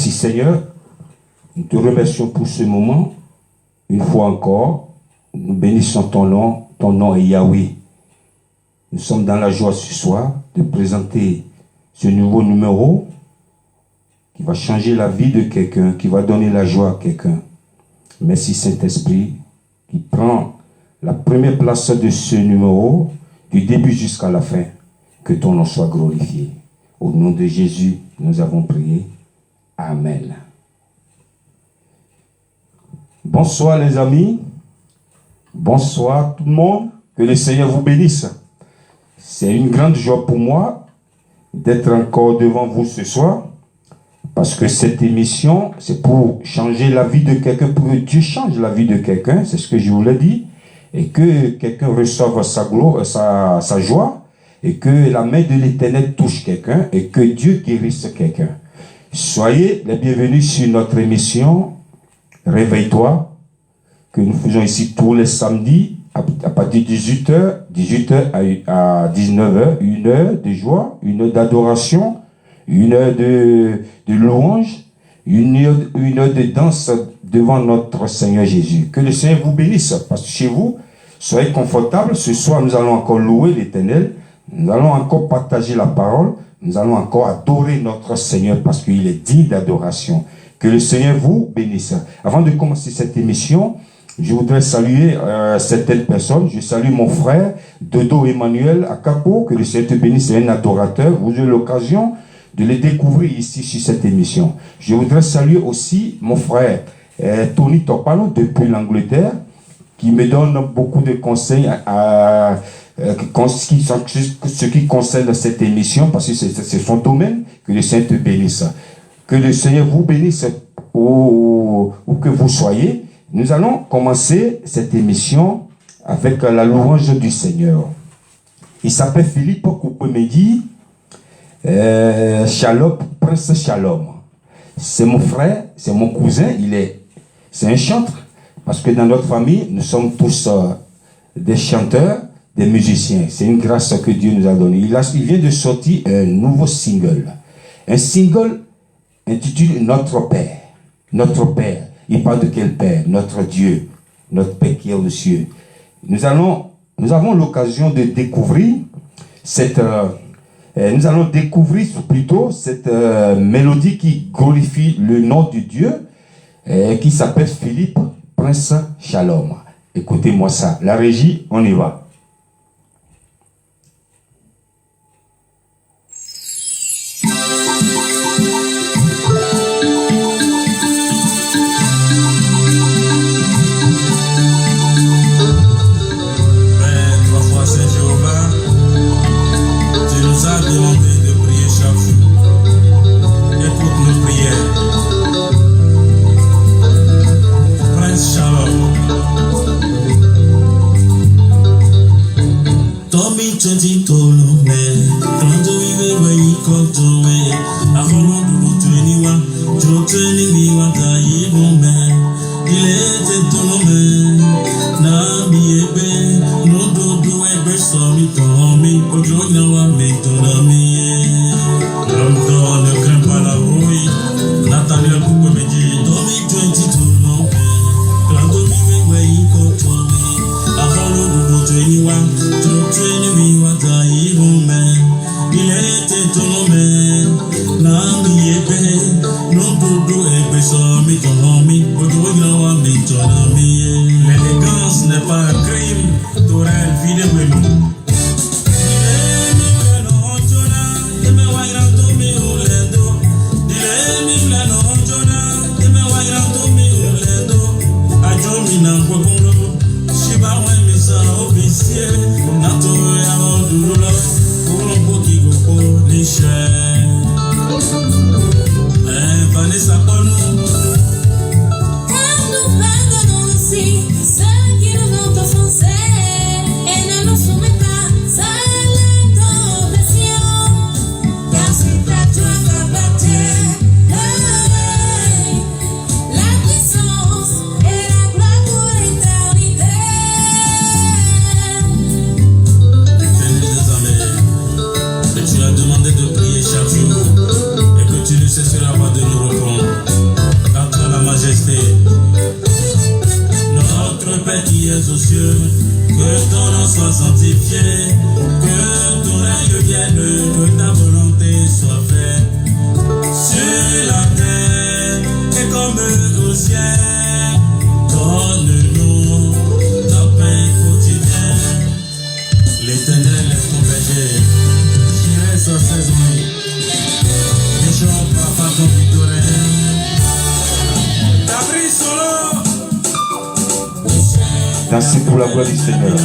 Merci Seigneur. Nous te remercions pour ce moment. Une fois encore, nous bénissons ton nom est Yahweh. Nous sommes dans la joie ce soir de présenter ce nouveau numéro qui va changer la vie de quelqu'un, qui va donner la joie à quelqu'un. Merci Saint-Esprit qui prend la première place de ce numéro du début jusqu'à la fin. Que ton nom soit glorifié. Au nom de Jésus, nous avons prié. Amen. Bonsoir les amis. Bonsoir tout le monde. Que le Seigneur vous bénisse. C'est une grande joie pour moi d'être encore devant vous ce soir. Parce que cette émission, c'est pour changer la vie de quelqu'un, pour que Dieu change la vie de quelqu'un. C'est ce que je vous l'ai dit. Et que quelqu'un reçoive sa gloire, sa joie. Et que la main de l'Éternel touche quelqu'un. Et que Dieu guérisse quelqu'un. Soyez les bienvenus sur notre émission Réveille-toi, que nous faisons ici tous les samedis à partir de 18h à 19h, une heure de joie, une heure d'adoration, une heure de louange, une heure de danse devant notre Seigneur Jésus. Que le Seigneur vous bénisse, parce que chez vous, soyez confortables. Ce soir, nous allons encore louer l'Éternel, nous allons encore partager la parole, nous allons encore adorer notre Seigneur parce qu'il est digne d'adoration. Que le Seigneur vous bénisse. Avant de commencer cette émission, je voudrais saluer certaines personnes. Je salue mon frère Dodo Emmanuel Akapo. Que le Seigneur te bénisse, c'est un adorateur. Vous avez l'occasion de le découvrir ici sur cette émission. Je voudrais saluer aussi mon frère Tony Topalo depuis l'Angleterre, qui me donne beaucoup de conseils ce qui concerne cette émission, parce que c'est son domaine. Que le Seigneur te bénisse. Que le Seigneur vous bénisse où que vous soyez. Nous allons commencer cette émission avec la louange du Seigneur. Il s'appelle Philippe Koupemedi, Shalom, Prince Shalom. C'est mon frère, c'est mon cousin, c'est un chanteur, parce que dans notre famille, nous sommes tous des chanteurs, des musiciens. C'est une grâce que Dieu nous a donnée. Il vient de sortir un nouveau single. Un single intitulé Notre Père. Notre Père. Il parle de quel Père? Notre Dieu. Notre Père qui est aux cieux. Nous avons l'occasion de découvrir cette mélodie qui glorifie le nom de Dieu, qui s'appelle Philippe, Prince Shalom. Écoutez-moi ça. La régie, on y va. L'élégance n'est pas un crime, Torel, videz-moi. es aux cieux, que ton nom soit sanctifié, que ton règne vienne, que ta volonté soit faite, sur la terre et comme au ciel. Donne-nous notre pain quotidien. L'Éternel est ton berger, j'irai sur ses nuits, et je n'en pas ton victorin. T'as pris solo. Dansez pour la gloire du Seigneur.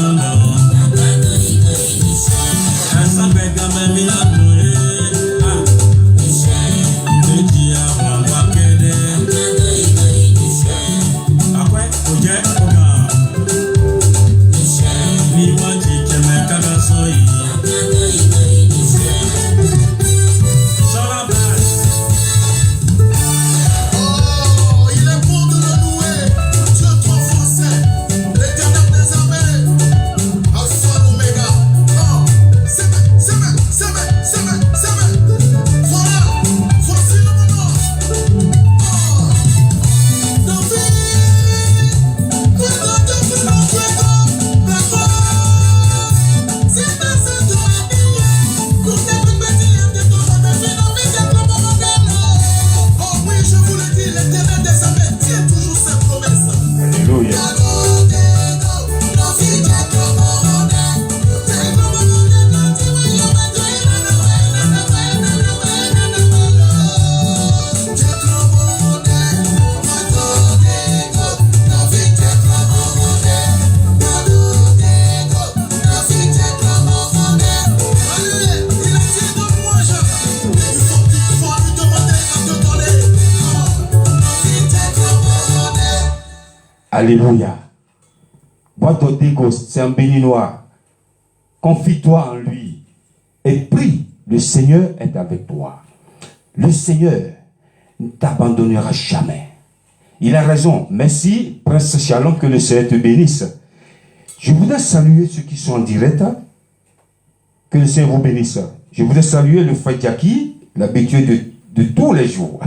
Alléluia. Boite d'Égos, c'est un béninois. Confie-toi en lui et prie. Le Seigneur est avec toi. Le Seigneur ne t'abandonnera jamais. Il a raison. Merci, Prince Shalom, que le Seigneur te bénisse. Je voudrais saluer ceux qui sont en direct. Que le Seigneur vous bénisse. Je voudrais saluer le frère Jackie, l'habitué de tous les jours.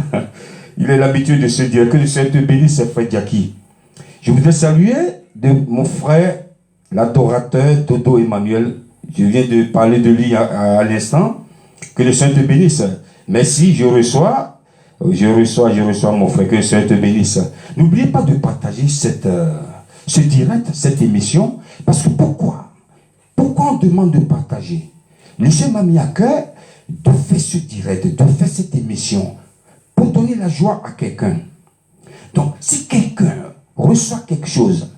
Il est l'habitude de se dire que le Seigneur te bénisse, frère Jackie. Je voudrais saluer de mon frère, l'adorateur Dodo Emmanuel. Je viens de parler de lui à l'instant. Que le Seigneur te bénisse. Merci, je reçois mon frère. Que le Seigneur te bénisse. N'oubliez pas de partager ce direct, cette émission. Parce que pourquoi on demande de partager? Le Seigneur m'a mis à cœur de faire ce direct, de faire cette émission pour donner la joie à quelqu'un. Donc, si quelqu'un reçoit quelque chose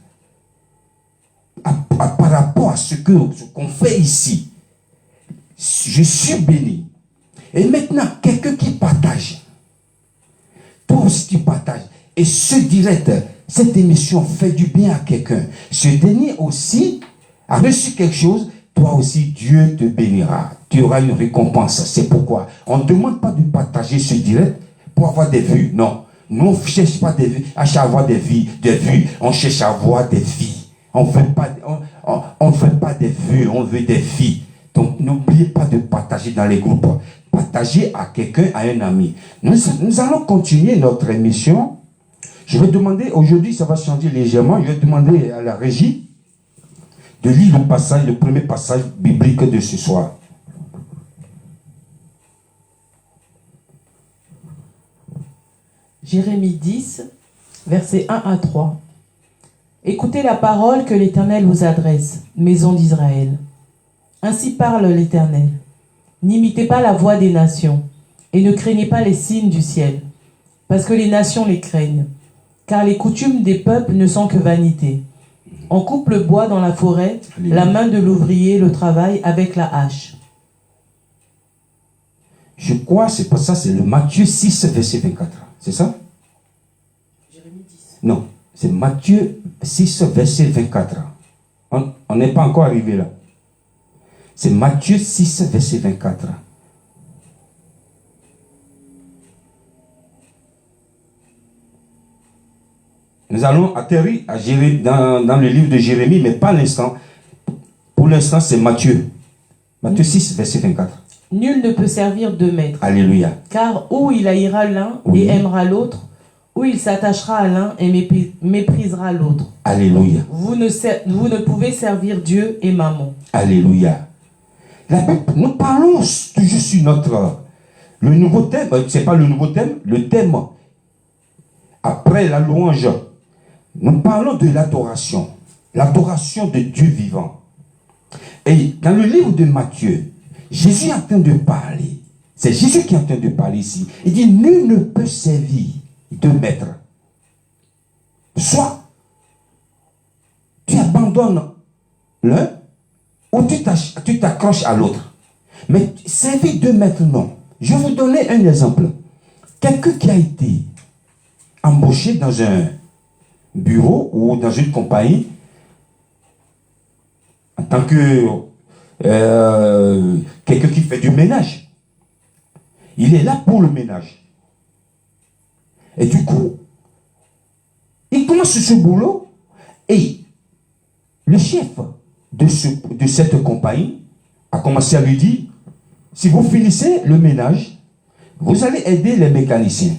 par rapport à ce qu'on fait ici, je suis béni. Et maintenant, quelqu'un qui partage, toi aussi tu partages, et ce direct, cette émission fait du bien à quelqu'un. Ce dernier aussi a reçu quelque chose, toi aussi Dieu te bénira. Tu auras une récompense. C'est pourquoi on ne demande pas de partager ce direct pour avoir des vues. Non. Nous, on ne cherche pas des vues, à avoir des vues. On cherche à avoir des vies. On ne veut pas des vues, on veut des vies. Donc, n'oubliez pas de partager dans les groupes. Partagez à quelqu'un, à un ami. Nous allons continuer notre émission. Je vais demander, aujourd'hui, ça va changer légèrement. Je vais demander à la régie de lire le premier passage biblique de ce soir. Jérémie 10, versets 1 à 3. Écoutez la parole que l'Éternel vous adresse, maison d'Israël. Ainsi parle l'Éternel. N'imitez pas la voix des nations, et ne craignez pas les signes du ciel, parce que les nations les craignent. Car les coutumes des peuples ne sont que vanité. On coupe le bois dans la forêt, la main de l'ouvrier le travaille avec la hache. Je crois, c'est pour ça, c'est le Matthieu 6, verset 24. C'est ça? Jérémie 10. Non, c'est Matthieu 6, verset 24. On n'est pas encore arrivé là. C'est Matthieu 6, verset 24. Nous allons atterrir dans le livre de Jérémie, mais pas l'instant. Pour l'instant, c'est Matthieu. Matthieu 6, verset 24. Nul ne peut servir deux maîtres. Alléluia. Car ou il haïra l'un Oui. et aimera l'autre, ou il s'attachera à l'un et méprisera l'autre. Alléluia. Vous ne pouvez servir Dieu et Mammon. Alléluia. La Bible, nous parlons toujours sur le nouveau thème, c'est pas le nouveau thème, le thème après la louange. Nous parlons de l'adoration de Dieu vivant. Et dans le livre de Matthieu, Jésus est en train de parler. C'est Jésus qui est en train de parler ici. Il dit, nul ne peut servir deux maîtres. Soit tu abandonnes l'un, ou tu t'accroches à l'autre. Mais servir deux maîtres, non. Je vais vous donner un exemple. Quelqu'un qui a été embauché dans un bureau ou dans une compagnie en tant que quelqu'un qui fait du ménage. Il est là pour le ménage. Et du coup, il commence ce boulot et le chef de cette compagnie a commencé à lui dire, si vous finissez le ménage, vous allez aider les mécaniciens,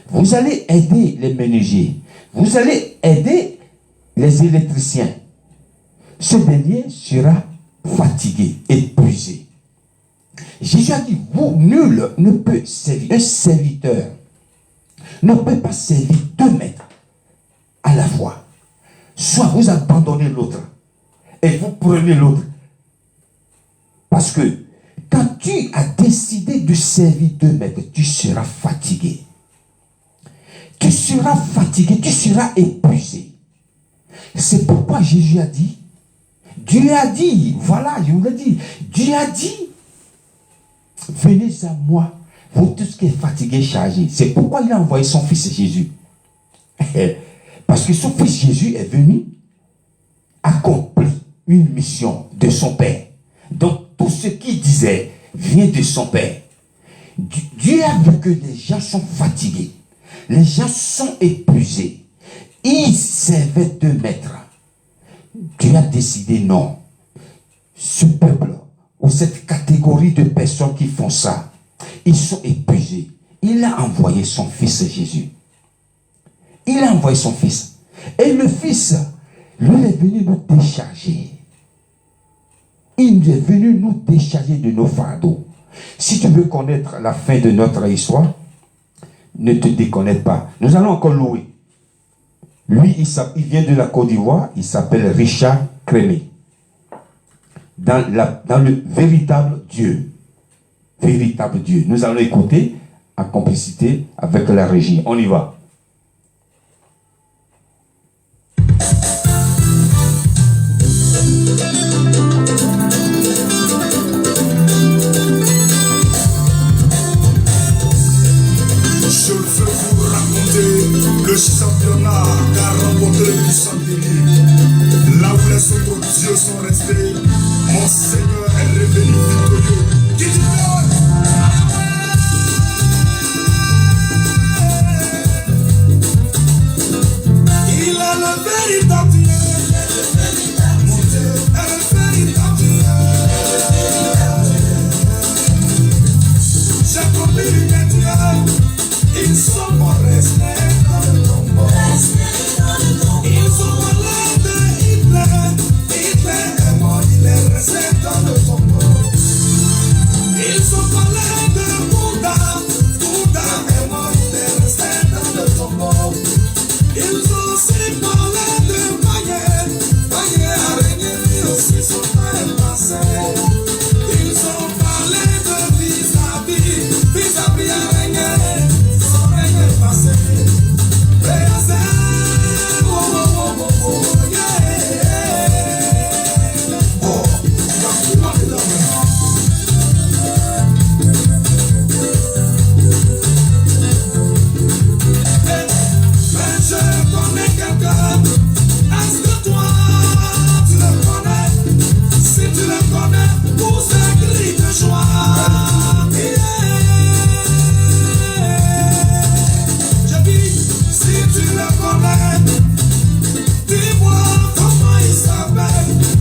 vous allez aider les ménagers, vous allez aider les électriciens. Ce dernier sera fatigué, épuisé. Jésus a dit, vous, nul ne peut servir, un serviteur ne peut pas servir deux maîtres à la fois. Soit vous abandonnez l'autre et vous prenez l'autre. Parce que quand tu as décidé de servir deux maîtres, tu seras fatigué. Tu seras fatigué, tu seras épuisé. C'est pourquoi Jésus a dit, Dieu a dit, voilà, je vous l'ai dit, Dieu a dit, venez à moi, vous tous qui êtes fatigués, chargés. C'est pourquoi il a envoyé son fils Jésus. Parce que son fils Jésus est venu accomplir une mission de son Père. Donc tout ce qu'il disait vient de son Père. Dieu a vu que les gens sont fatigués. Les gens sont épuisés. Ils servaient deux maîtres. Dieu a décidé non. Ce peuple ou cette catégorie de personnes qui font ça, ils sont épuisés. Il a envoyé son fils Jésus. Il a envoyé son fils. Et le fils, lui, est venu nous décharger. Il est venu nous décharger de nos fardeaux. Si tu veux connaître la fin de notre histoire, ne te déconnecte pas. Nous allons encore louer. Lui, il vient de la Côte d'Ivoire. Il s'appelle Richard Crémé. Dans le véritable Dieu. Véritable Dieu. Nous allons écouter en complicité avec la régie. On y va. Le championnat qu'a remporté le puissant Béni. Là où les autres dieux sont restés, mon Seigneur est revenu victorieux. Qui dit il est le véritable Dieu. Mon Dieu est le véritable Dieu. J'ai connu les dieux, ils sont morts restés. Ils sont malades de Hitler. Hitler est mort, il est resté dans le tombeau. Ils sont malades de Bouddha. Bouddha est mort, il est resté dans le tombeau. Ils ont aussi parlé de Maïe. Maïe a régné, lui aussi son temps est passé. Ils ont parlé de vis-à-vis. Vis-à-vis a régné, son règne est passé.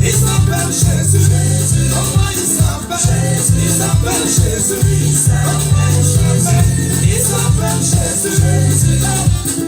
Il s'appelle Jésus.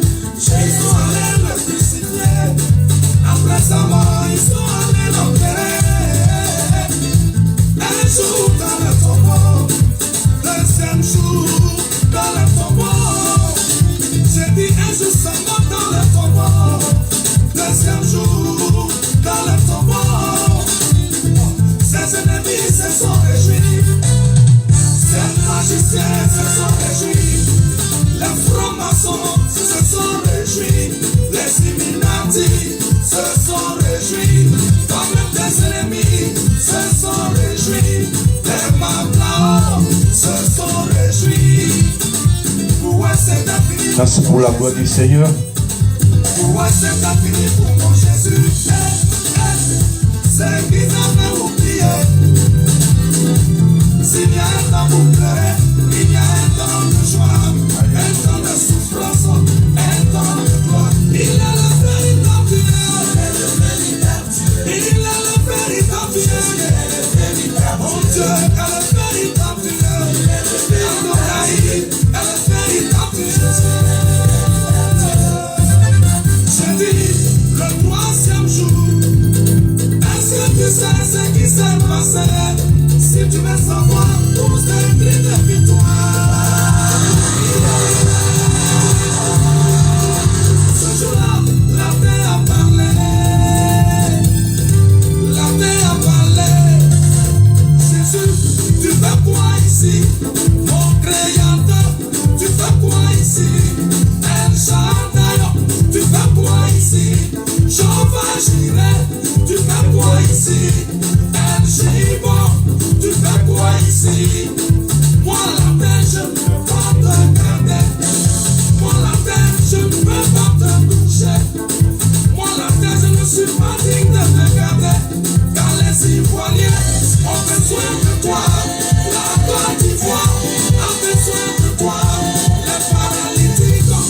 Merci pour la gloire du Seigneur. Ouais, c'est pas fini pour mon Jésus. C'est qu'ils avaient oublié. S'il y a un temps pour pleurer, il y a un temps de joie, un temps de souffrance, un temps de gloire. Il est le véritable Dieu. Il est le véritable Dieu. Mon Dieu est le véritable Dieu. Adonai est le véritable Dieu. J'ai dit le troisième jour. Est-ce que tu sais ce qui s'est passé? Si tu veux savoir tous les cris de victoire. Ce jour-là, la paix a parlé. La paix a parlé. Jésus, tu fais quoi ici? Mon créateur, tu fais quoi ici? El Shaddai, tu fais quoi ici? Jehovah Jireh, tu fais quoi ici? El Shibon, tu fais quoi ici? Moi la paix, je ne peux pas te garder. Moi la paix, je ne peux pas te toucher. Moi la paix, je ne suis pas digne de te garder. Car les Ivoiriens ont besoin de toi. La Côte d'Ivoire a besoin de toi. Les paralytiques ont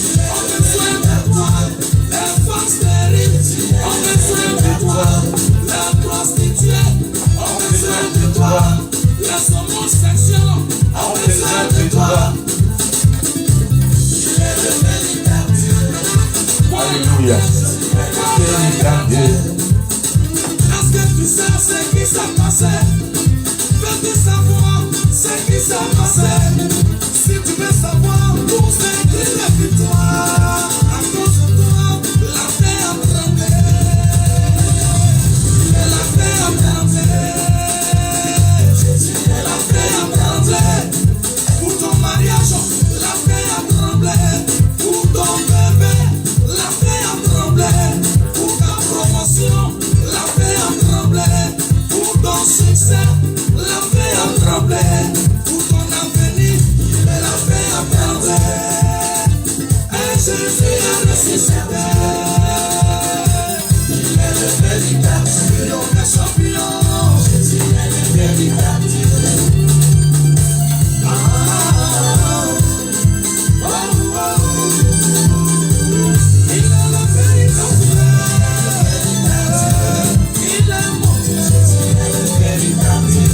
besoin de toi. Les femmes stériles ont besoin de toi. Les prostituées ont besoin de toi. Les homosexuels ont besoin de toi. Il est le véritable Dieu. Alléluia. Véritable Dieu. Est-ce que tu sais ce qui s'est passé? Veux-tu savoir ce qui s'est passé? Si tu veux savoir pour ce qui est victoire, à cause de toi, la paix a tremblé. La paix a tremblé. La paix a tremblé. Pour ton mariage, la paix a tremblé. Pour ton bébé, la paix a tremblé. Pour ta promotion, la paix a tremblé. Pour ton succès, la paix a tremblé. Pour ton avenir, la paix a tremblé. Et Jésus a ressuscité. Il est le véritable champion des champions. Jésus est le véritable Dieu. Il est le véritable Dieu. Il est mon Dieu. Jésus est le véritable Dieu.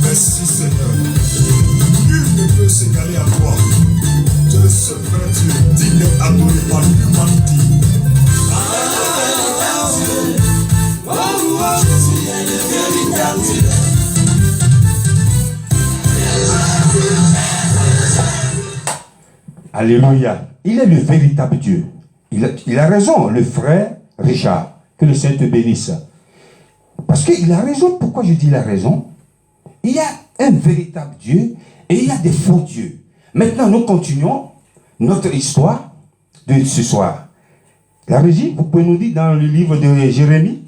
Merci Seigneur. Nul ne peut s'égaler à toi. Tu es le seul vrai Dieu, digne d'être adoré par l'humanité. Jésus est le véritable Dieu. Alléluia. Il est le véritable Dieu. Il a raison, le frère Richard. Que le Seigneur te bénisse. Parce qu'il a raison. Pourquoi je dis il a raison? Il y a un véritable Dieu et il y a des faux dieux. Maintenant, nous continuons notre histoire de ce soir. La régie, vous pouvez nous dire dans le livre de Jérémie?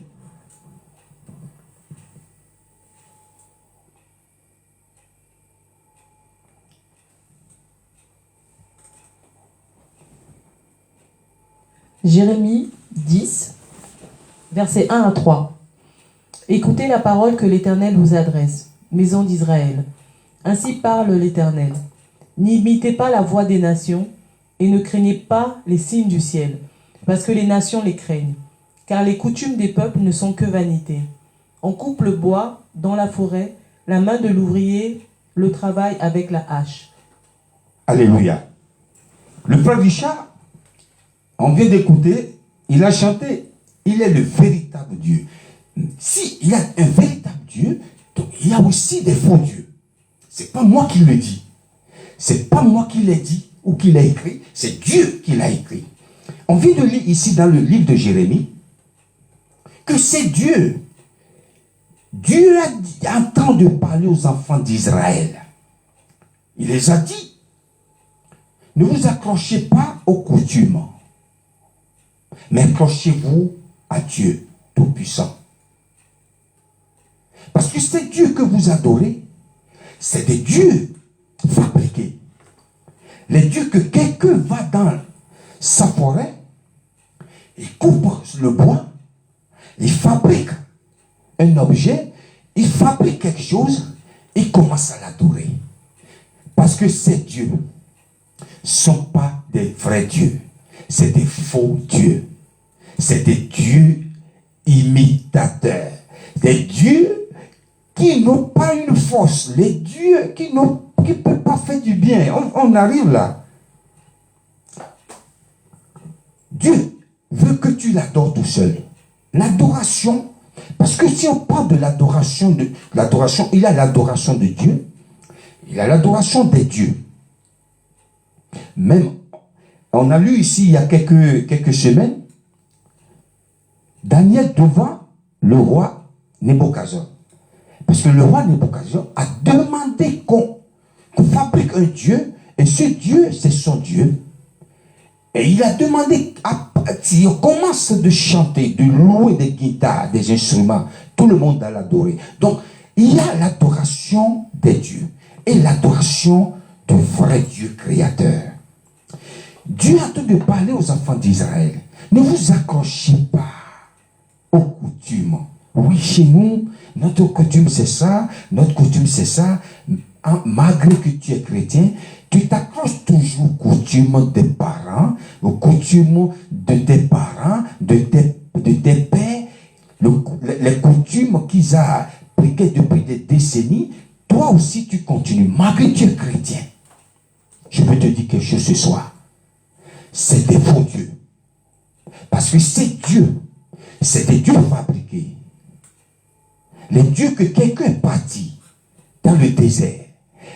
Jérémie 10, versets 1 à 3. Écoutez la parole que l'Éternel vous adresse, maison d'Israël. Ainsi parle l'Éternel. N'imitez pas la voix des nations et ne craignez pas les signes du ciel, parce que les nations les craignent. Car les coutumes des peuples ne sont que vanité. On coupe le bois dans la forêt, la main de l'ouvrier le travaille avec la hache. Alléluia. Le frère Richard, on vient d'écouter, il a chanté, il est le véritable Dieu. Si il y a un véritable Dieu, donc il y a aussi des faux dieux. C'est pas moi qui le dis. C'est pas moi qui l'ai dit ou qui l'a écrit, c'est Dieu qui l'a écrit. On vient de lire ici dans le livre de Jérémie que c'est Dieu. Dieu a en train de parler aux enfants d'Israël. Il les a dit, ne vous accrochez pas aux coutumes, mais accrochez-vous à Dieu Tout-Puissant. Parce que ces dieux que vous adorez, c'est des dieux fabriqués. Les dieux que quelqu'un va dans sa forêt, il coupe le bois, il fabrique un objet, il fabrique quelque chose, il commence à l'adorer. Parce que ces dieux ne sont pas des vrais dieux, c'est des faux dieux. C'est des dieux imitateurs, des dieux qui n'ont pas une force, les dieux qui ne peuvent pas faire du bien. On arrive là. Dieu veut que tu l'adores tout seul. L'adoration, parce que si on parle de l'adoration, il y a l'adoration de Dieu, il y a l'adoration des dieux. Même, on a lu ici il y a quelques semaines, Daniel devant le roi Nebuchadnezzar. Parce que le roi Nebuchadnezzar a demandé qu'on fabrique un Dieu, et ce Dieu, c'est son Dieu. Et il a demandé, si on commence de chanter, de louer des guitares, des instruments, tout le monde va l'adorer. Donc, il y a l'adoration des dieux et l'adoration du vrai Dieu créateur. Dieu a tout de parler aux enfants d'Israël. Ne vous accrochez pas aux coutumes. Oui, chez nous, notre coutume c'est ça, notre coutume c'est ça. Malgré que tu es chrétien, tu t'accroches toujours aux coutumes des parents, aux coutumes de tes parents, de tes pères, les coutumes qu'ils ont appliquées depuis des décennies. Toi aussi tu continues, malgré que tu es chrétien. Je peux te dire quelque chose ce soir. C'est des faux dieux. Parce que ces dieux, c'est des dieux fabriqués. Les dieux que quelqu'un est parti dans le désert.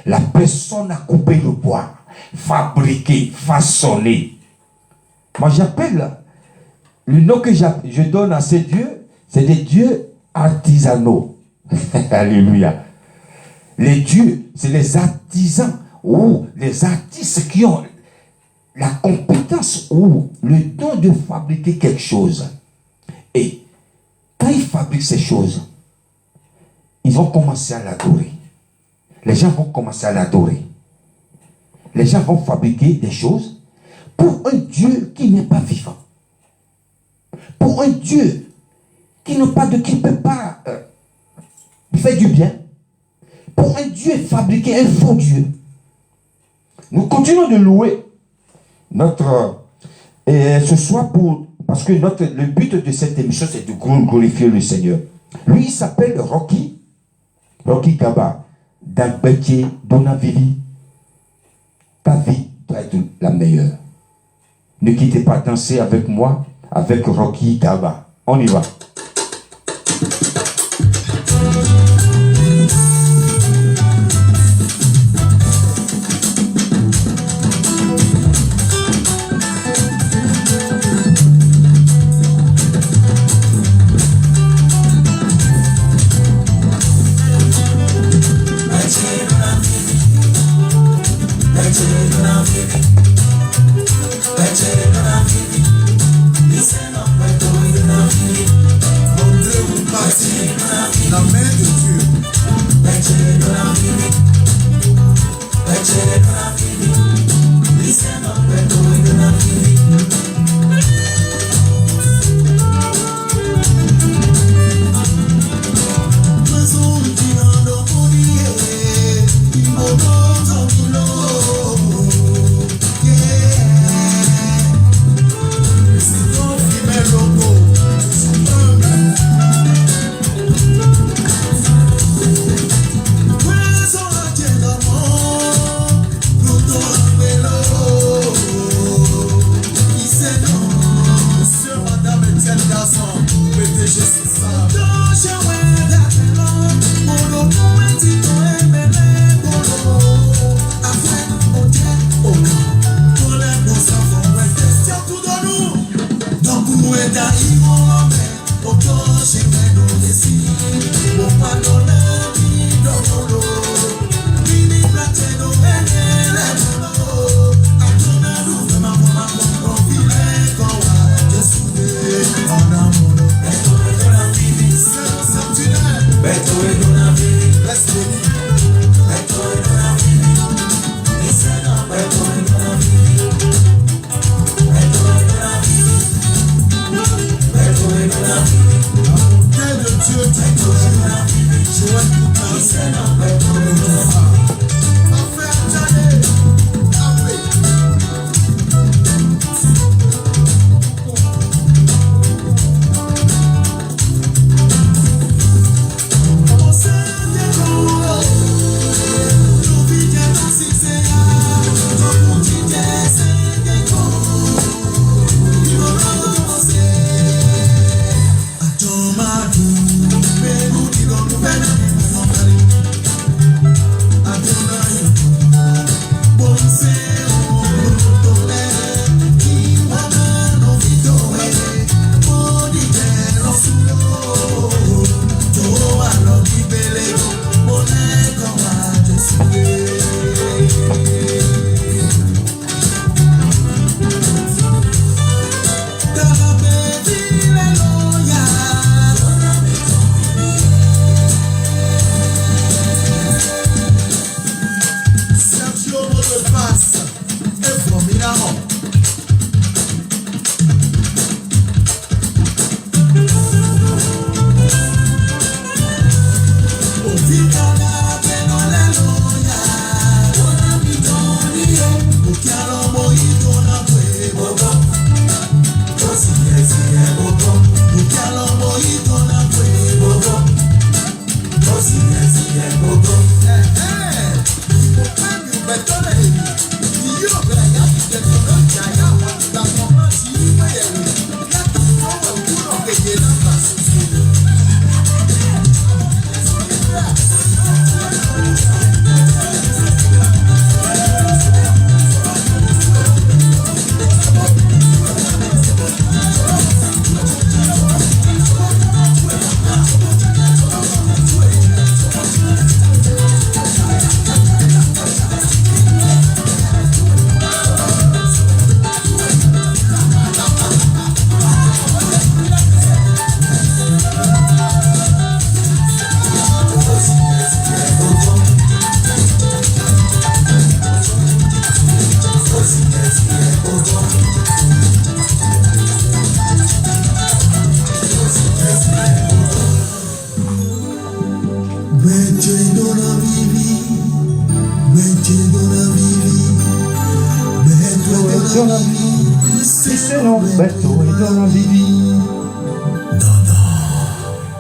La personne a coupé le bois, fabriqué, façonné. Moi j'appelle, le nom que je donne à ces dieux, c'est des dieux artisanaux. Alléluia. Les dieux, c'est les artisans ou les artistes qui ont la compétence ou le don de fabriquer quelque chose. Et quand ils fabriquent ces choses, ils vont commencer à l'adorer. Les gens vont commencer à l'adorer. Les gens vont fabriquer des choses pour un Dieu qui n'est pas vivant. Pour un Dieu qui ne peut pas faire du bien. Pour un Dieu fabriqué, un faux Dieu. Nous continuons de louer notre... Et ce soir, parce que le but de cette émission, c'est de glorifier le Seigneur. Lui, il s'appelle Rocky Kaba. Dans Bétier, Donavili, ta vie doit être la meilleure. Ne quittez pas danser avec moi, avec Rocky Kaba. On y va. La main de Dieu. dans la vie, si c'est non, Beto est dans la vie.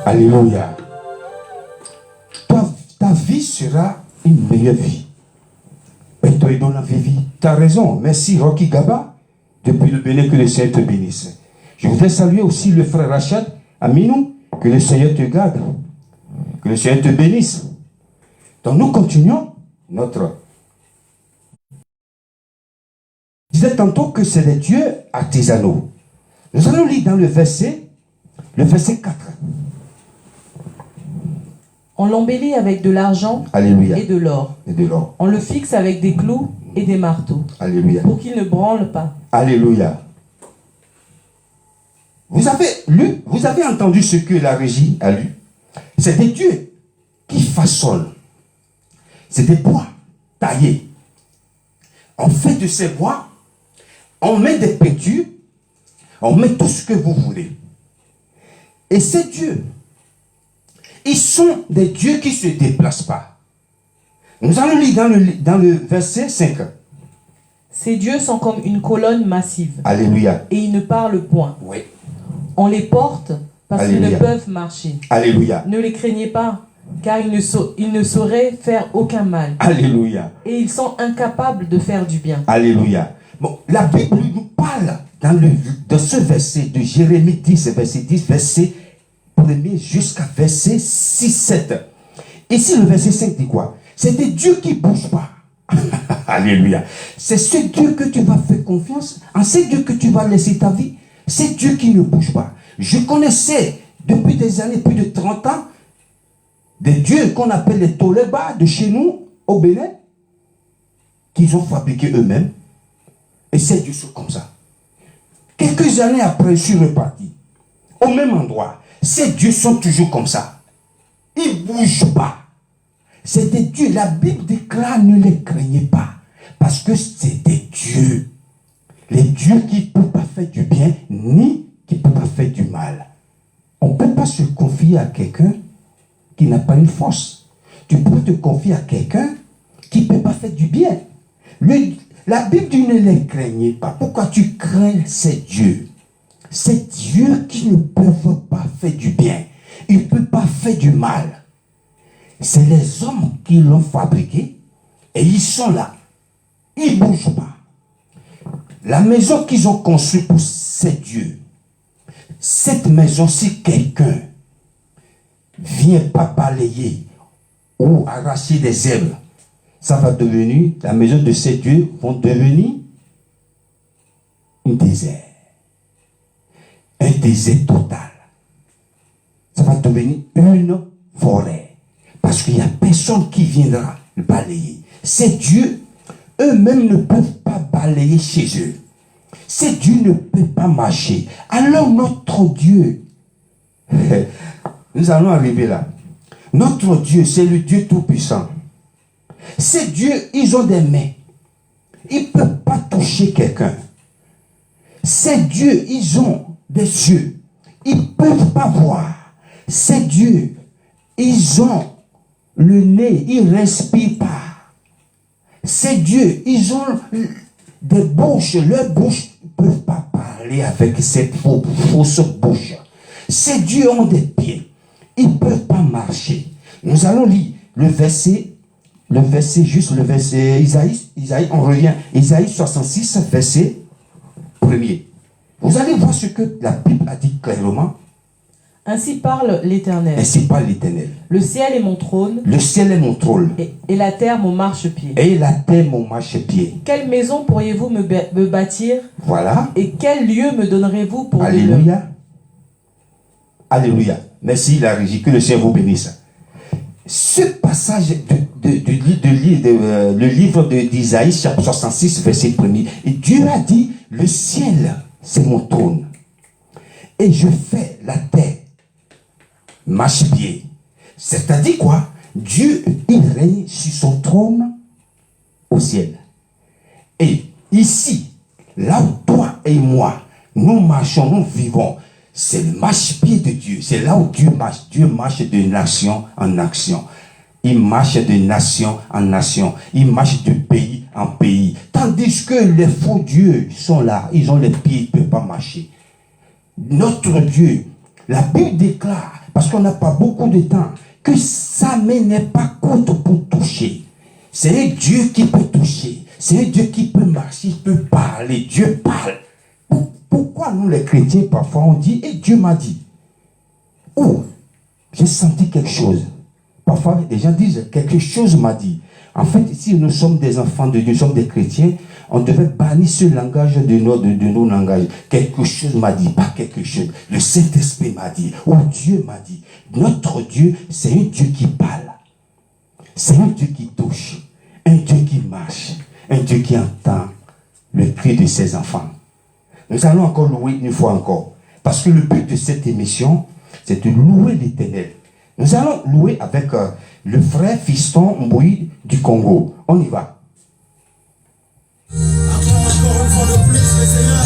Alléluia. Ta vie sera une meilleure vie. Beto est dans la vie. Tu as raison. Merci Rocky Gaba. Depuis le Bénin, que le Seigneur te bénisse. Je voudrais saluer aussi le frère Rachad Aminou. Que le Seigneur te garde. Que le Seigneur te bénisse. Donc nous continuons notre... Je disais tantôt que c'est des dieux artisanaux. Nous allons lire dans le verset 4. On l'embellit avec de l'argent Alléluia. et de l'or. Et de l'or. On le fixe avec des clous et des marteaux. Alléluia. Pour qu'il ne branle pas. Alléluia. Vous avez entendu ce que la régie a lu. C'est des dieux qui façonnent. C'est des bois taillés. On fait de ces bois, on met des peintures, on met tout ce que vous voulez. Et ces dieux, ils sont des dieux qui ne se déplacent pas. Nous allons lire dans le verset 5. Ces dieux sont comme une colonne massive. Alléluia. Et ils ne parlent point. Oui. On les porte parce qu'ils ne peuvent marcher. Alléluia. Ne les craignez pas, car ils ne sauraient faire aucun mal. Alléluia. Et ils sont incapables de faire du bien. Alléluia. Bon, la Bible nous parle dans ce verset de Jérémie 10, verset 10, verset 1er jusqu'à verset 6, 7. Ici, le verset 5 dit quoi? C'est des dieux qui ne bougent pas. Alléluia. C'est ce Dieu que tu vas faire confiance, en ce Dieu que tu vas laisser ta vie. C'est Dieu qui ne bouge pas. Je connaissais depuis des années, plus de 30 ans, des dieux qu'on appelle les Toleba de chez nous, au Bénin, qu'ils ont fabriqués eux-mêmes. Et ces dieux sont comme ça. Quelques années après, je suis reparti. Au même endroit. Ces dieux sont toujours comme ça. Ils ne bougent pas. C'est des dieux. La Bible déclare, ne les craignez pas. Parce que c'est des dieux. Les dieux qui ne peuvent pas faire du bien, ni qui ne peuvent pas faire du mal. On ne peut pas se confier à quelqu'un qui n'a pas une force. tu peux te confier à quelqu'un qui ne peut pas faire du bien. La Bible dit ne les craignez pas. Pourquoi tu crains ces dieux? Ces dieux qui ne peuvent pas faire du bien. Ils ne peuvent pas faire du mal. C'est les hommes qui l'ont fabriqué et ils sont là. Ils ne bougent pas. La maison qu'ils ont construite pour ces dieux, cette maison, si quelqu'un vient pas balayer ou arracher des herbes, ça va devenir, la maison de ces dieux vont devenir un désert. Un désert total. Ça va devenir une forêt. Parce qu'il n'y a personne qui viendra balayer. Ces dieux, eux-mêmes ne peuvent pas balayer chez eux. Ces dieux ne peuvent pas marcher. Alors notre Dieu, nous allons arriver là. Notre Dieu, c'est le Dieu Tout-Puissant. Ces dieux, ils ont des mains. Ils ne peuvent pas toucher quelqu'un. Ces dieux, ils ont des yeux. Ils ne peuvent pas voir. Ces dieux, ils ont le nez. Ils ne respirent pas. Ces dieux, ils ont des bouches. Leurs bouches ne peuvent pas parler avec cette fausse bouche. Ces dieux ont des pieds. Ils ne peuvent pas marcher. Nous allons lire le verset, Isaïe, on revient, Isaïe 66, verset 1er. Vous allez voir ce que la Bible a dit clairement. Ainsi parle l'Éternel. Ainsi parle l'Éternel. Le ciel est mon trône. Le ciel est mon trône. Et la terre mon marchepied. Et la terre mon marchepied. Quelle maison pourriez-vous me bâtir? Voilà. Et quel lieu me donnerez-vous pour Alléluia. Alléluia. Merci la régie, que le Seigneur vous bénisse. Ce passage le livre d'Isaïe, chapitre 66, verset 1er. Et Dieu a dit, le ciel, c'est mon trône. Et je fais la terre marchepied. C'est-à-dire quoi? Dieu, il règne sur son trône au ciel. Et ici, là où toi et moi, nous marchons, nous vivons, c'est le marchepied de Dieu. C'est là où Dieu marche. Dieu marche de nation en action. Il marche de nation en nation. Il marche de pays en pays. Tandis que les faux dieux sont là. Ils ont les pieds, ils ne peuvent pas marcher. Notre Dieu, la Bible déclare, parce qu'on n'a pas beaucoup de temps, que sa main n'est pas courte pour toucher. C'est un Dieu qui peut toucher. C'est un Dieu qui peut marcher, il peut parler. Dieu parle. Pourquoi nous les chrétiens, parfois on dit, et Dieu m'a dit, ou j'ai senti quelque chose. Parfois les gens disent, quelque chose m'a dit. En fait, si nous sommes des enfants de Dieu, nous sommes des chrétiens, on devait bannir ce langage de nos langages. Quelque chose m'a dit, pas quelque chose. Le Saint-Esprit m'a dit, ou Dieu m'a dit. Notre Dieu, c'est un Dieu qui parle. C'est un Dieu qui touche. Un Dieu qui marche. Un Dieu qui entend le cri de ses enfants. Nous allons encore louer une fois encore. Parce que le but de cette émission, c'est de louer l'Éternel. Nous allons louer avec le frère Fiston Mboui du Congo. On y va. Encore une fois de plus, le Seigneur.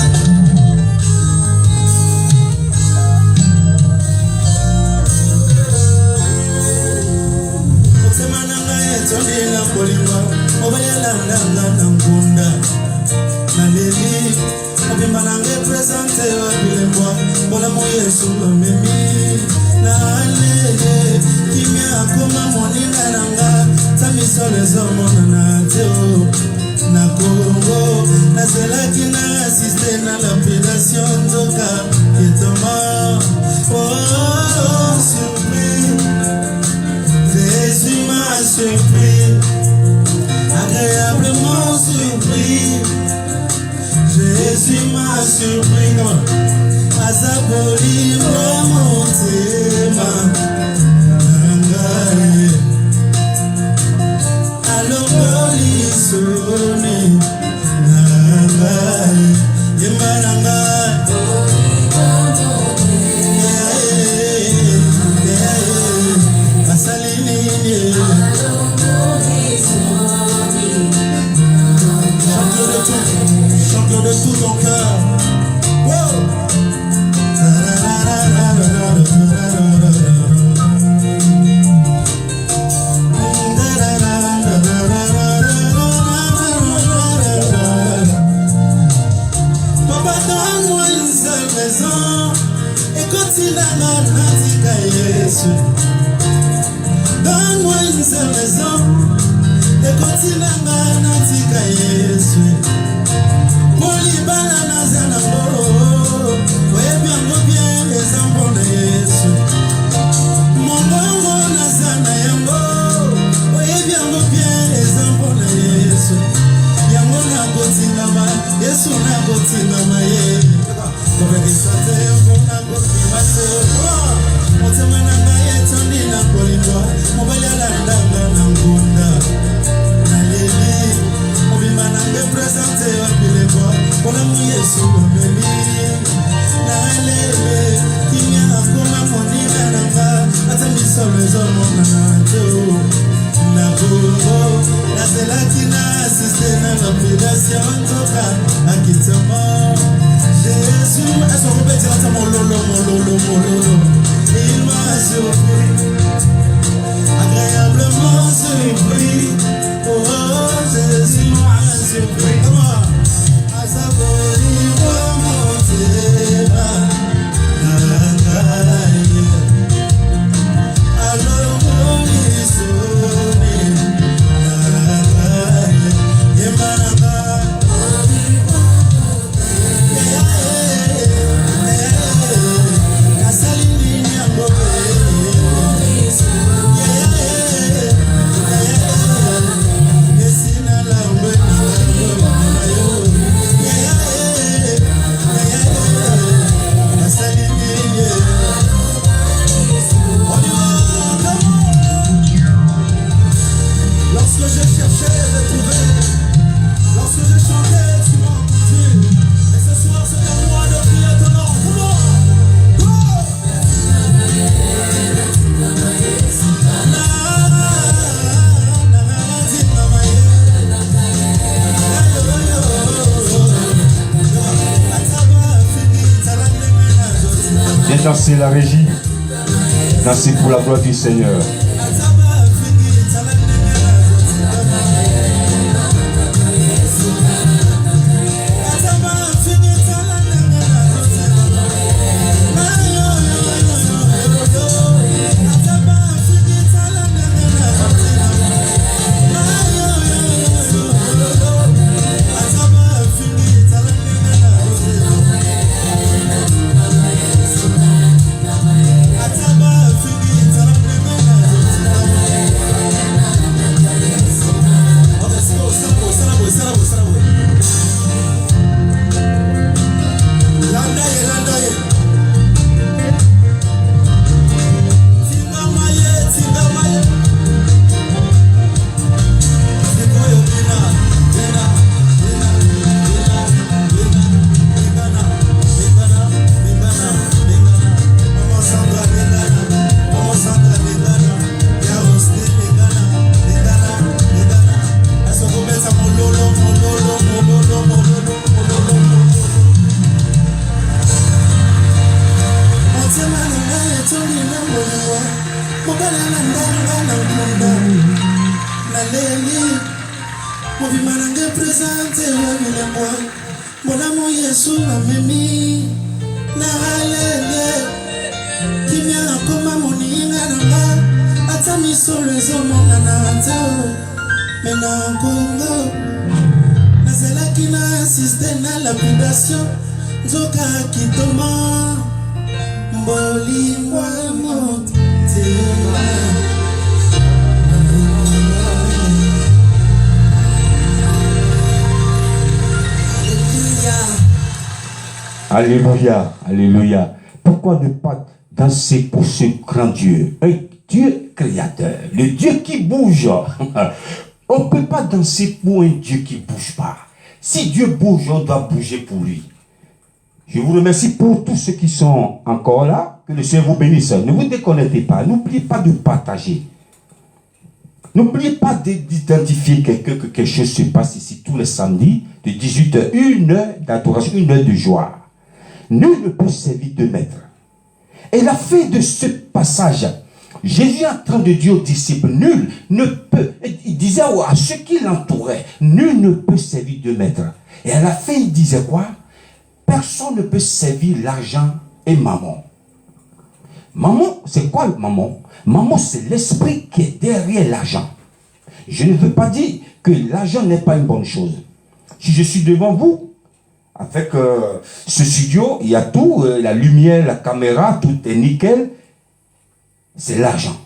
Na Congo, na Zelaki na assisté na l'appellation Zoka Ketoma. Oh, surpris, Jésus m'a surpris, agréablement surpris. Jésus m'a surpris, Azaboli m'a monté, nanga natika Yesu. Donne-moi une seule raison. Ekoti nanga natika Yesu. Molibala nazana bo. Oye bien les enfants de Yesu. Mon bongo nazana yango. Oye bien les enfants de Yesu. Yango na kotingama, Yesu na kotingama ye. Kobeki sate yango na kotimase. Motema nanga yetondi na kolindwa. Mobali alandanga na ngunda. Naleli, mobima nange presente wabilekwa. Kona mu Yesu wabeli. Nalele, kimya akoma monina nanga. Ata misolo zomo na nato. Na bongo, na zelaki na assisté na lapidation toka akitama. Jésus, est-ce qu'on peut dire mololo. Il m'a surpris, agréablement surpris. Oh, Jésus m'a surpris. Comment? À Sabori, remonter alors, Dansez la régie, dansez pour la gloire du Seigneur. Alléluia, alléluia. Pourquoi ne pas danser pour ce grand Dieu, un Dieu créateur, le Dieu qui bouge. On ne peut pas danser pour un Dieu qui ne bouge pas. Si Dieu bouge, on doit bouger pour lui. Je vous remercie pour tous ceux qui sont encore là. Que le Seigneur vous bénisse. Ne vous déconnectez pas. N'oubliez pas de partager. N'oubliez pas d'identifier quelqu'un que quelque chose se passe ici tous les samedis de 18h, 1 heure d'adoration, 1 heure de joie. Nul ne peut servir de maître. Et la fin de ce passage, Jésus est en train de dire aux disciples, nul ne peut, il disait à ceux qui l'entouraient, nul ne peut servir de maître. Et à la fin, il disait quoi? Personne ne peut servir l'argent et maman. Maman, c'est quoi maman? Maman, c'est l'esprit qui est derrière l'argent. Je ne veux pas dire que l'argent n'est pas une bonne chose. Si je suis devant vous, avec ce studio, il y a tout, la lumière, la caméra, tout est nickel. C'est l'argent.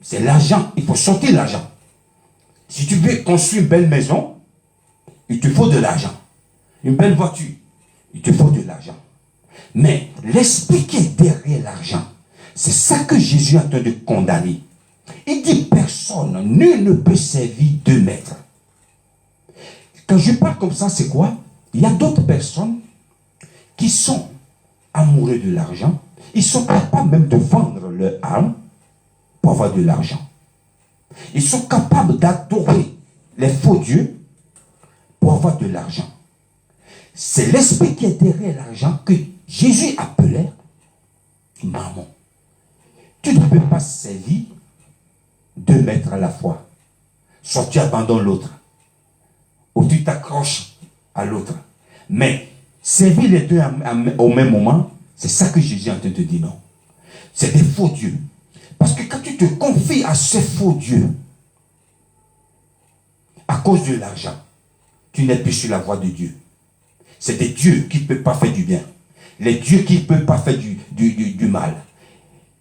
C'est l'argent. Il faut sortir l'argent. Si tu veux construire une belle maison, il te faut de l'argent. Une belle voiture, il te faut de l'argent. Mais l'esprit qui est derrière l'argent, c'est ça que Jésus est en train de condamner. Il dit personne, nul ne peut servir 2 maîtres. Quand je parle comme ça, c'est quoi? Il y a d'autres personnes qui sont amoureux de l'argent. Ils sont capables même de vendre leur âme pour avoir de l'argent. Ils sont capables d'adorer les faux dieux pour avoir de l'argent. C'est l'esprit qui est derrière l'argent que Jésus appelait maman. Tu ne peux pas servir 2 maîtres à la fois. Soit tu abandonnes l'autre, ou tu t'accroches à l'autre. Mais servir les deux au même moment, c'est ça que Jésus est en train de dire non. C'est des faux dieux. Parce que quand tu te confies à ces faux dieux, à cause de l'argent, tu n'es plus sur la voie de Dieu. C'est des dieux qui ne peuvent pas faire du bien. Les dieux qui ne peuvent pas faire du mal.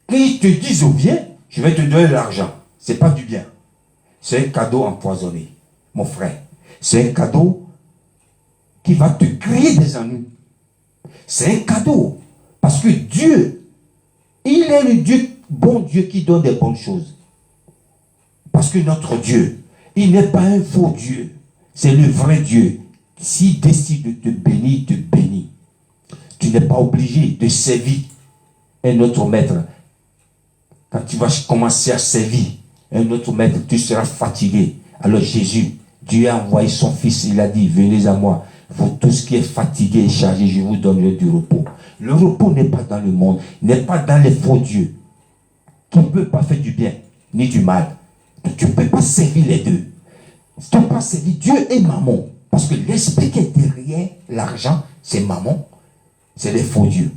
Quand ils te disent au bien, je vais te donner de l'argent. Ce n'est pas du bien. C'est un cadeau empoisonné, mon frère. C'est un cadeau qui va te créer des ennuis. C'est un cadeau. Parce que Dieu, il est le Dieu, bon Dieu qui donne des bonnes choses. Parce que notre Dieu, il n'est pas un faux Dieu. C'est le vrai Dieu. S'il décide de te bénir, il te bénit. Tu n'es pas obligé de servir un autre maître. Quand tu vas commencer à servir un autre maître, tu seras fatigué. Alors Jésus, Dieu a envoyé son Fils, il a dit, venez à moi. Vous tous qui êtes fatigués et chargés, je vous donnerai du repos. Le repos n'est pas dans le monde, n'est pas dans les faux dieux, qui ne peuvent pas faire du bien, ni du mal. Tu ne peux pas servir les deux. Tu ne peux pas servir Dieu et maman. Parce que l'esprit qui est derrière l'argent, c'est maman, c'est les faux dieux.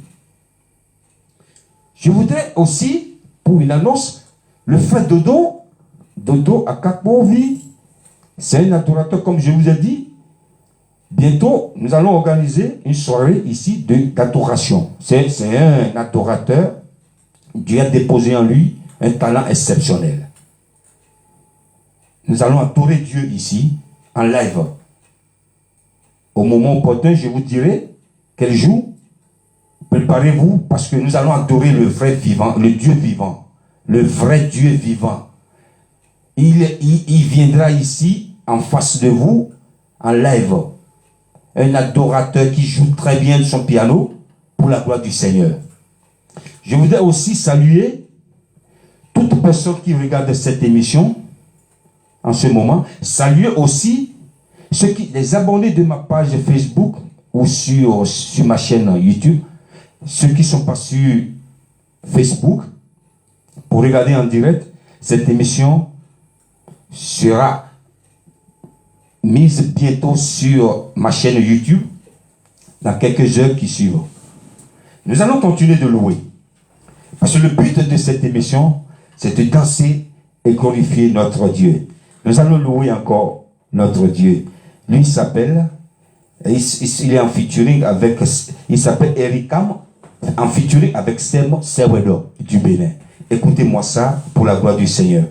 Je voudrais aussi, pour une annonce, le frère Dodo Akakbovi, c'est un adorateur, comme je vous ai dit. Bientôt, nous allons organiser une soirée ici d'adoration. C'est un adorateur. Dieu a déposé en lui un talent exceptionnel. Nous allons adorer Dieu ici, en live. Au moment opportun, je vous dirai quel jour. Préparez-vous parce que nous allons adorer le vrai vivant, le Dieu vivant, le vrai Dieu vivant. Il viendra ici, en face de vous, en live. Un adorateur qui joue très bien son piano pour la gloire du Seigneur. Je voudrais aussi saluer toute personne qui regarde cette émission en ce moment. Saluer aussi les abonnés de ma page Facebook ou sur ma chaîne YouTube. Ceux qui ne sont pas sur Facebook, pour regarder en direct, cette émission sera mise bientôt sur ma chaîne YouTube dans quelques heures qui suivent. Nous allons continuer de louer. Parce que le but de cette émission, c'est de danser et glorifier notre Dieu. Nous allons louer encore notre Dieu. Lui, il s'appelle, il est en featuring avec, il s'appelle Ericam, en featuring avec Sem Sewedo du Bénin. Écoutez-moi ça pour la gloire du Seigneur.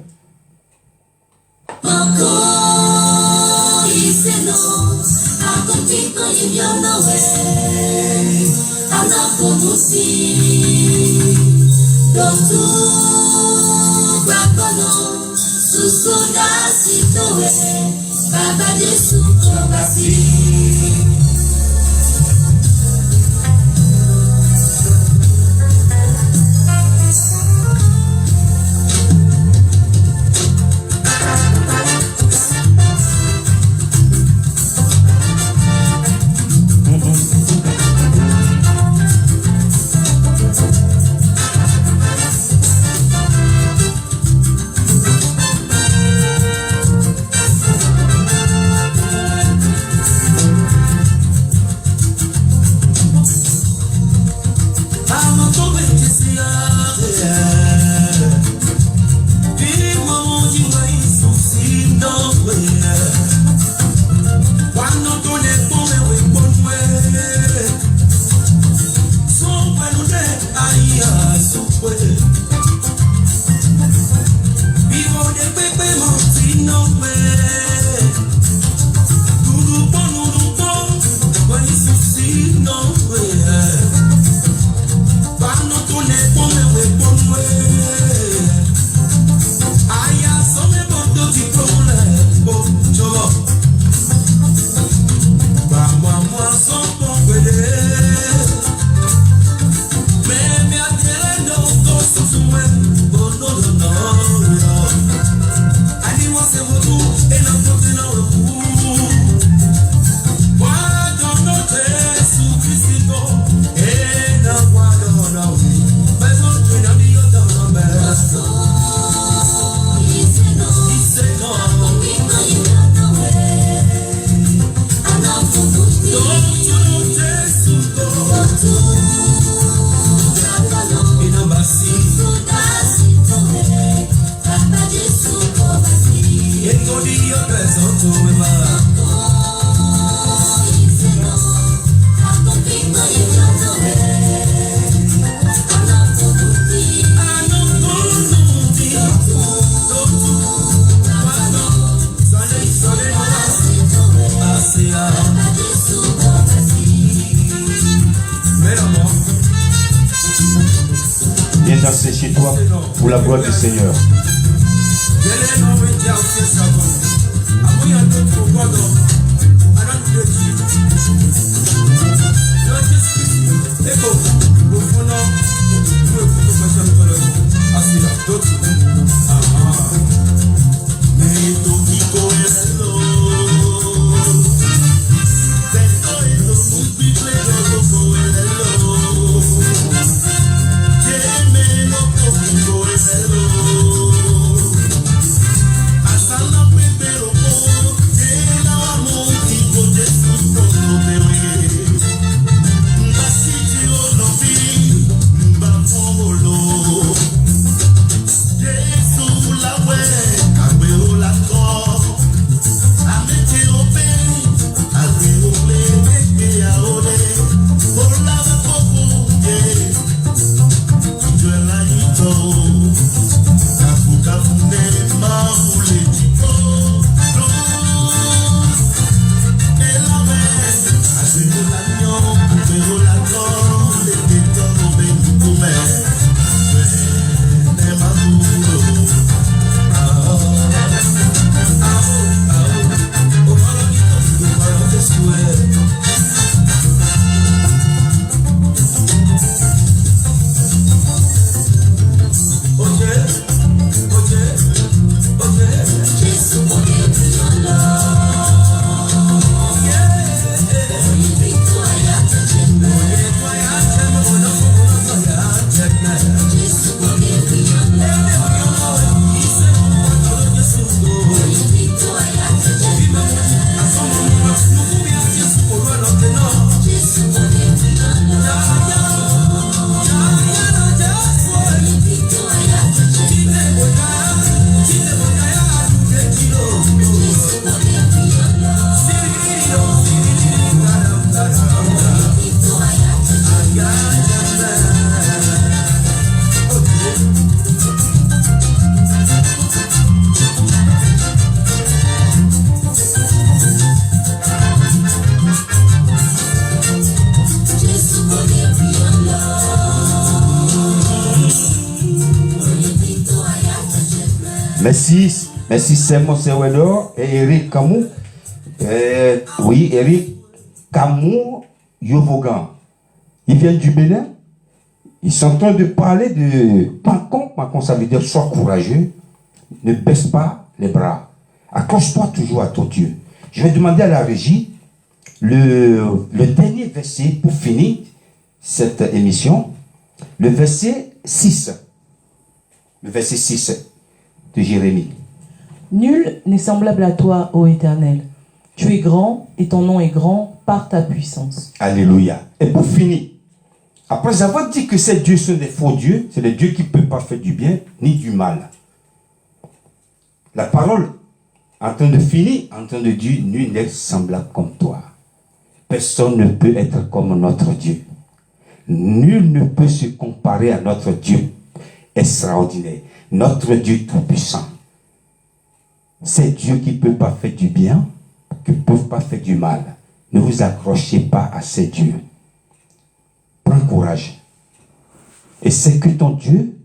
Viens danser chez toi pour la gloire du Seigneur. Merci Simon Sewedor et Eric Camou. Oui, Eric Camou Yovogan. Ils viennent du Bénin. Ils sont en train de parler de Pancon. Pancon, ça veut dire sois courageux. Ne baisse pas les bras. Accroche-toi toujours à ton Dieu. Je vais demander à la régie le dernier verset pour finir cette émission. Le verset 6. Le verset 6 de Jérémie. Nul n'est semblable à toi, ô Éternel. Tu es grand et ton nom est grand par ta puissance. Alléluia. Et pour finir, après avoir dit que ces dieux sont des faux dieux, c'est des dieux qui ne peuvent pas faire du bien ni du mal. La parole, en train de finir, en train de dire, nul n'est semblable comme toi. Personne ne peut être comme notre Dieu. Nul ne peut se comparer à notre Dieu extraordinaire, notre Dieu tout-puissant. Ces dieux qui ne peuvent pas faire du bien, qui ne peuvent pas faire du mal. Ne vous accrochez pas à ces dieux. Prends courage. Et c'est que ton Dieu,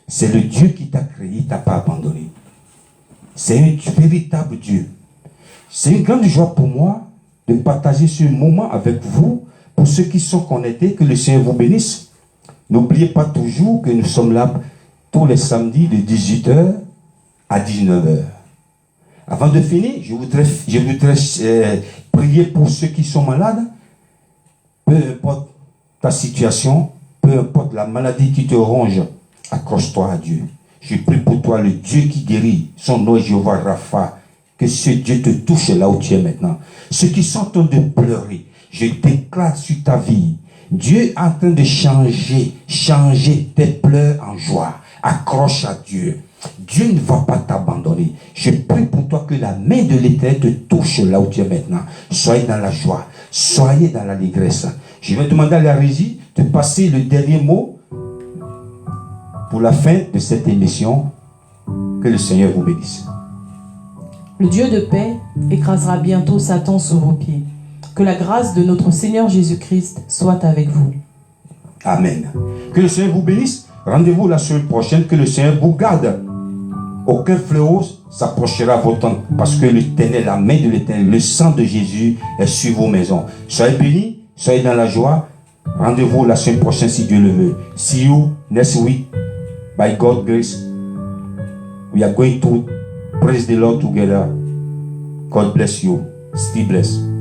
c'est le Dieu qui t'a créé, il ne t'a pas abandonné. C'est un véritable Dieu. C'est une grande joie pour moi de partager ce moment avec vous. Pour ceux qui sont connectés, que le Seigneur vous bénisse. N'oubliez pas toujours que nous sommes là tous les samedis de 18h à 19h. Avant de finir, je voudrais prier pour ceux qui sont malades. Peu importe ta situation, peu importe la maladie qui te ronge, accroche-toi à Dieu. Je prie pour toi, le Dieu qui guérit. Son nom est Jéhovah Rapha. Que ce Dieu te touche là où tu es maintenant. Ceux qui sont en train de pleurer, je déclare sur ta vie, Dieu est en train de changer tes pleurs en joie. Accroche à Dieu. Dieu ne va pas t'abandonner. Je prie pour toi que la main de l'Éternel te touche là où tu es maintenant. Soyez dans la joie. Soyez dans l'allégresse. Je vais demander à la régie de passer le dernier mot pour la fin de cette émission. Que le Seigneur vous bénisse. Le Dieu de paix écrasera bientôt Satan sous vos pieds. Que la grâce de notre Seigneur Jésus-Christ soit avec vous. Amen. Que le Seigneur vous bénisse. Rendez-vous la semaine prochaine. Que le Seigneur vous garde. Aucun fléau s'approchera à votre temps. Parce que l'Éternel, la main de l'Éternel, le sang de Jésus est sur vos maisons. Soyez bénis. Soyez dans la joie. Rendez-vous la semaine prochaine si Dieu le veut. See you next week. By God's grace. We are going to praise the Lord together. God bless you. Stay blessed.